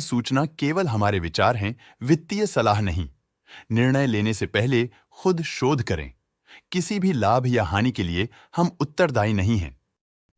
सूचना केवल हमारे विचार हैं, वित्तीय सलाह नहीं। निर्णय लेने से पहले खुद शोध करें। किसी भी लाभ या हानि के लिए हम उत्तरदायी नहीं हैं।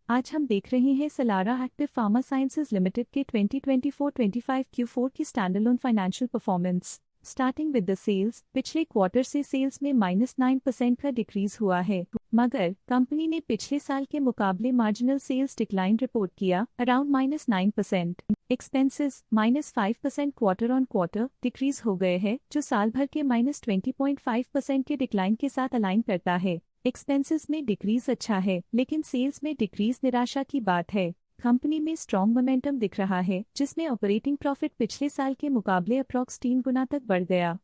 आज हम देख रहे हैं सलारा एक्टिव फार्मा साइंसेज लिमिटेड के 2024-25 Q4 की standalone financial performance. Starting with the sales, पिछले क्वार्टर से सेल्स में -9% का डिक्रीज हुआ है, मगर कंपनी ने पिछले साल के मुकाबले मार्जिनल सेल्स डिक्लाइन रिपोर्ट किया, around -9%। Expenses -5% quarter on quarter decrease हो गए हैं, जो साल भर के -20.5% के डिक्लाइन के साथ अलाइन करता है। एक्सपेंसेस में डिक्रीज अच्छा है, लेकिन सेल्स में डिक्रीज निराशा की बात है। कंपनी में स्ट्रॉन्ग मोमेंटम दिख रहा है, जिसमें ऑपरेटिंग प्रॉफिट पिछले साल के मुकाबले अप्रॉक्स 3 गुना तक बढ़ गया।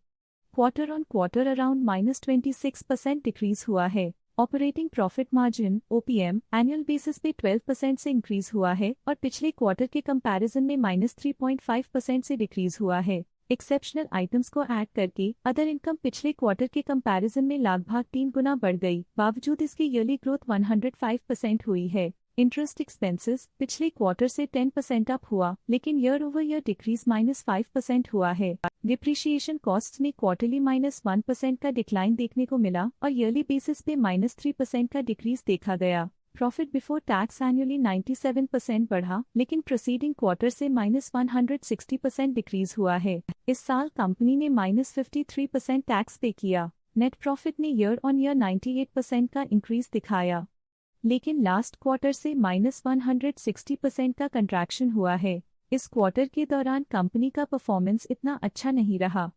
Quarter on quarter around -26% decrease हुआ है। Operating profit margin (OPM) annual basis पे 12% से इंक्रीज हुआ है और पिछले क्वार्टर के कंपैरिजन में -3.5% से डिक्रीज हुआ है। एक्सेप्शनल आइटम्स को ऐड करके अदर इनकम पिछले क्वार्टर के कंपैरिजन में लगभग 3 गुना बढ़ गई, बावजूद इसकी ईयरली ग्रोथ 105% हुई है। इंटरेस्ट एक्सपेंसेस पिछले क्वार्टर से 10% अप हुआ, लेकिन ईयर ओवर ईयर डिक्रीज -5% हुआ है। डिप्रिशिएशन कॉस्ट्स में क्वार्टरली -1% का डिक्लाइन देखने को मिला और ईयरली बेसिस पे -3% का डिक्रीज देखा गया। प्रॉफिट बिफोर टैक्स एनुअली 97% बढ़ा, लेकिन प्रीसीडिंग क्वार्टर से -160% डिक्रीज हुआ है। इस साल कंपनी ने -53% टैक्स पे किया। नेट प्रॉफिट ने ईयर ऑन ईयर 98% का इंक्रीज दिखाया, लेकिन लास्ट क्वार्टर से -160% का कंट्रैक्शन हुआ है। इस क्वार्टर के दौरान कंपनी का परफॉर्मेंस इतना अच्छा नहीं रहा।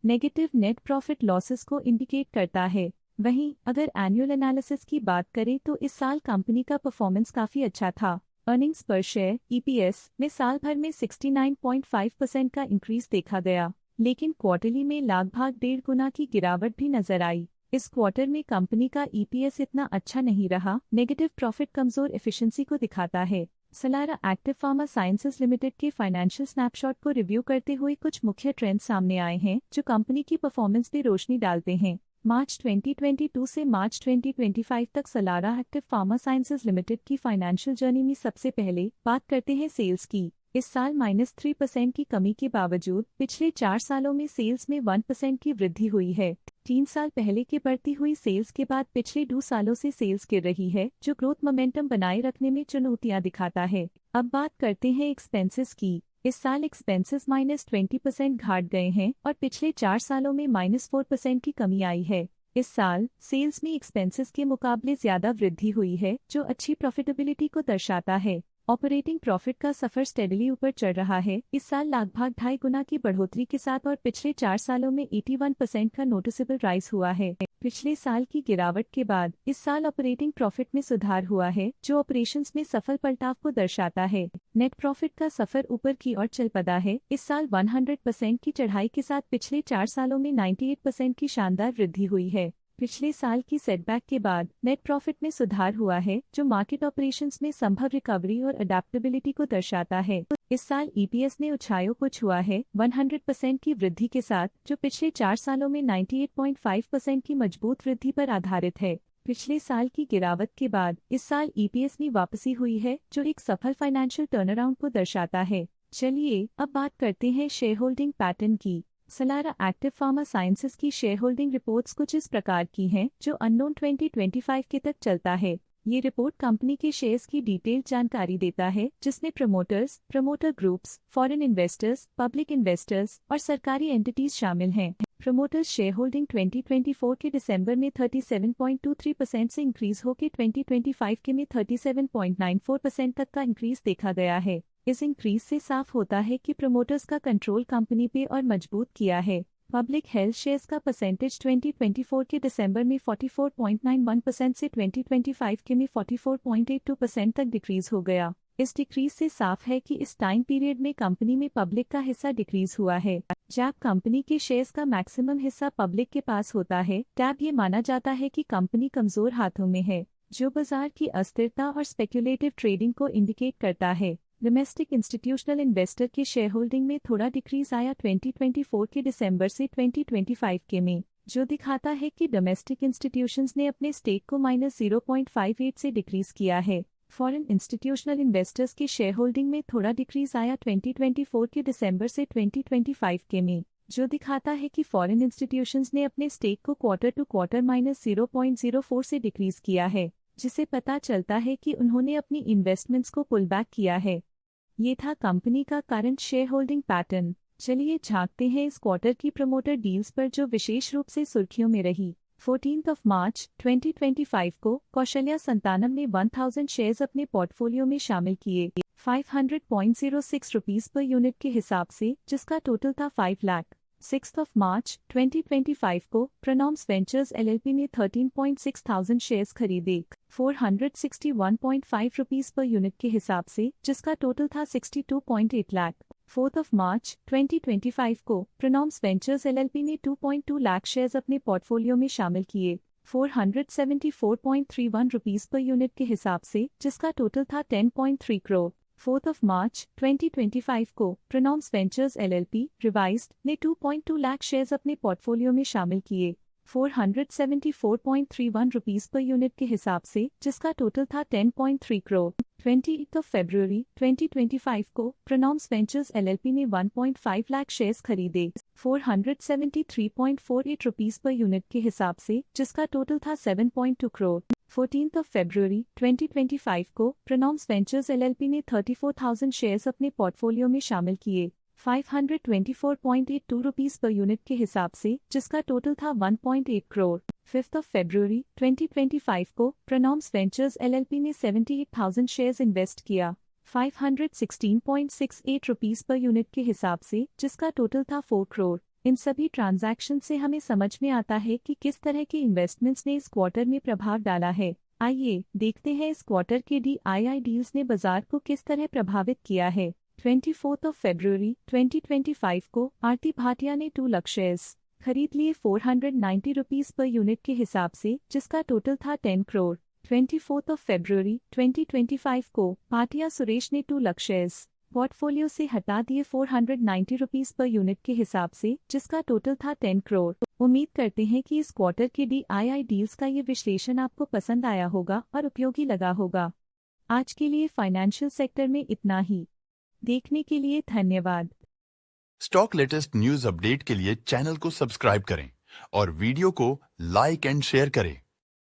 नेगेटिव नेट प्रॉफिट लॉसेस को इंडिकेट करता है। वहीं अगर एनुअल एनालिसिस की बात करें तो इस साल कंपनी का परफॉर्मेंस काफी अच्छा था। अर्निंग्स पर शेयर (EPS) में साल भर में 69.5% का इंक्रीज देखा गया, लेकिन क्वार्टरली में लगभग 1.5 गुना की गिरावट भी नजर आई। इस क्वार्टर में कंपनी का EPS इतना अच्छा नहीं रहा। नेगेटिव प्रॉफिट कमजोर एफिशिएंसी को दिखाता है। सलारा एक्टिव फार्मा साइंसेज लिमिटेड के फाइनेंशियल स्नैपशॉट को रिव्यू करते हुए कुछ मुख्य ट्रेंड्स सामने आए हैं, जो कंपनी की परफॉर्मेंस पे रोशनी डालते हैं। मार्च 2022 से मार्च 2025 तक सलारा एक्टिव फार्मा साइंसेज लिमिटेड की फाइनेंशियल जर्नी में सबसे पहले बात करते हैं सेल्स की। इस साल -3% की कमी के बावजूद पिछले 4 सालों में सेल्स में 1% की वृद्धि हुई है। 3 साल पहले के बढ़ती हुई सेल्स के बाद पिछले 2 सालों से सेल्स गिर रही है, जो ग्रोथ मोमेंटम बनाए रखने में चुनौतियां दिखाता है। अब बात करते हैं एक्सपेंसेस की। इस साल एक्सपेंसेस -20% घाट गए हैं और पिछले 4 सालों में -4% की कमी आई है। इस साल सेल्स में एक्सपेंसेस के मुकाबले ज्यादा वृद्धि हुई है, जो अच्छी प्रॉफिटेबिलिटी को दर्शाता है। ऑपरेटिंग प्रॉफिट का सफर स्टेडली ऊपर चढ़ रहा है, इस साल लगभग 2.5 गुना की बढ़ोतरी के साथ, और पिछले 4 सालों में 81% का नोटिसेबल राइज हुआ है। पिछले साल की गिरावट के बाद इस साल ऑपरेटिंग प्रॉफिट में सुधार हुआ है, जो ऑपरेशंस में सफल पलटाव को दर्शाता है। नेट प्रॉफिट का सफर ऊपर की ओर चल पड़ा है। इस साल 100% की चढ़ाई के साथ पिछले 4 सालों में 98% की शानदार वृद्धि हुई है। पिछले साल की सेटबैक के बाद नेट प्रॉफिट में सुधार हुआ है, जो मार्केट ऑपरेशंस में संभव रिकवरी और अडेप्टेबिलिटी को दर्शाता है। इस साल EPS ने ऊंचाइयों को छुआ है 100% की वृद्धि के साथ, जो पिछले 4 सालों में 98.5% की मजबूत वृद्धि पर आधारित है। पिछले साल की गिरावट के बाद इस साल EPS में वापसी हुई है, जो एक सफल फाइनेंशियल टर्नअराउंड को दर्शाता है। चलिए अब बात करते हैं शेयर होल्डिंग पैटर्न की। सलारा एक्टिव फार्मा साइंसेज की शेयर होल्डिंग रिपोर्ट्स कुछ इस प्रकार की हैं, जो अननोन 2025 के तक चलता है। ये रिपोर्ट कंपनी के शेयर्स की डिटेल्ड जानकारी देता है, जिसमें promoters, promoter groups, foreign investors, public investors और सरकारी एंटिटीज शामिल हैं। प्रमोटर्स शेयर होल्डिंग 2024 के दिसंबर में 37.23% से इंक्रीज होकर 2025 के में 37.94% तक का इंक्रीज देखा गया है। इस इंक्रीज से साफ होता है कि प्रमोटर्स का कंट्रोल कंपनी पे और मजबूत किया है। पब्लिक हेल्थ शेयर्स का परसेंटेज 2024 के दिसंबर में 44.91% से 2025 के में 44.82% तक डिक्रीज हो गया। इस डिक्रीज से साफ है कि इस टाइम पीरियड में कंपनी में पब्लिक का हिस्सा डिक्रीज हुआ है। जब कंपनी के शेयर्स का मैक्सिमम हिस्सा पब्लिक के पास होता है, तब ये माना जाता है कि कंपनी कमजोर हाथों में है, जो बाजार की अस्थिरता और स्पेक्युलेटिव ट्रेडिंग को इंडिकेट करता है। डोमेस्टिक इंस्टीट्यूशनल इन्वेस्टर के शेयर होल्डिंग में थोड़ा डिक्रीज आया 2024 के दिसंबर से 2025 के में, जो दिखाता है कि डोमेस्टिक इंस्टीट्यूशंस ने अपने स्टेक को -0.58 से डिक्रीज किया है। फॉरेन इंस्टीट्यूशनल इन्वेस्टर्स के शेयर होल्डिंग में थोड़ा डिक्रीज आया 2024 के दिसंबर से 2025 के में, जो दिखाता है कि फॉरेन इंस्टीट्यूशंस ने अपने स्टेक को क्वार्टर टू क्वार्टर -0.04 से डिक्रीज किया है, जिसे पता चलता है कि उन्होंने अपनी इन्वेस्टमेंट्स को पुल बैक किया है। ये था कंपनी का करंट शेयर होल्डिंग पैटर्न। चलिए झांकते हैं इस क्वार्टर की प्रमोटर डील्स पर जो विशेष रूप से सुर्खियों में रही। 14 मार्च 2025 को कौशल्या संतानम ने 1000 शेयर्स अपने पोर्टफोलियो में शामिल किए 500.06 रुपीस पर यूनिट के हिसाब से, जिसका टोटल था 5 लाख। 6 मार्च 2025 को प्रोनॉम्स वेंचर्स एलएलपी ने 13.6 शेयर्स खरीदे 461.5 रुपीस पर यूनिट के हिसाब से, जिसका टोटल था 62.8 लाख। 4 मार्च 2025 को प्रोनॉम्स वेंचर्स एलएलपी ने 2.2 लाख शेयर्स अपने पोर्टफोलियो में शामिल किए 474.31 रुपीस पर यूनिट के हिसाब से, जिसका टोटल था 10.3 करोड़। 4 मार्च 2025 को प्रोनॉम्स वेंचर्स एलएलपी रिवाइज्ड ने 2.2 लाख शेयर्स अपने पोर्टफोलियो में शामिल किए 474.31 रुपीस पर यूनिट के हिसाब से, जिसका टोटल था 10.3 करोड़। 28 फरवरी 2025 को प्रोनॉम्स वेंचर्स एलएलपी ने 1.5 लाख शेयर्स खरीदे 473.48 रुपीस पर यूनिट के हिसाब से, जिसका टोटल था 7.2 करोड़। 14 फरवरी 2025 को प्रोनॉम्स वेंचर्स एलएलपी ने 34,000 शेयर्स अपने पोर्टफोलियो में शामिल किए 524.82 रुपीस पर यूनिट के हिसाब से, जिसका टोटल था 1.8 करोड़। 5 फरवरी 2025 को प्रोनॉम्स वेंचर्स एलएलपी ने 78,000 शेयर्स इन्वेस्ट किया 516.68 रुपीस पर यूनिट के हिसाब से, जिसका टोटल था 4 करोड़। इन सभी ट्रांजैक्शन से हमें समझ में आता है कि किस तरह के इन्वेस्टमेंट्स ने इस क्वार्टर में प्रभाव डाला है। आइए देखते हैं इस क्वार्टर के DII डील्स ने बाजार को किस तरह प्रभावित किया है। 24 फरवरी 2025 को आरती भाटिया ने 2 लाख शेयर्स खरीद लिए 490 रुपीस पर यूनिट के हिसाब से, जिसका टोटल था 10 करोड़। 24 फरवरी 2025 को भाटिया सुरेश ने 2 लाख शेयर्स पोर्टफोलियो से हटा दिए 490 रुपीस पर यूनिट के हिसाब से, जिसका टोटल था 10 करोड़। उम्मीद करते हैं कि इस क्वार्टर के DII डील्स का ये विश्लेषण आपको पसंद आया होगा और उपयोगी लगा होगा। आज के लिए फाइनेंशियल सेक्टर में इतना ही। देखने के लिए धन्यवाद। स्टॉक लेटेस्ट न्यूज अपडेट के लिए चैनल को सब्सक्राइब करें और वीडियो को लाइक एंड शेयर करें।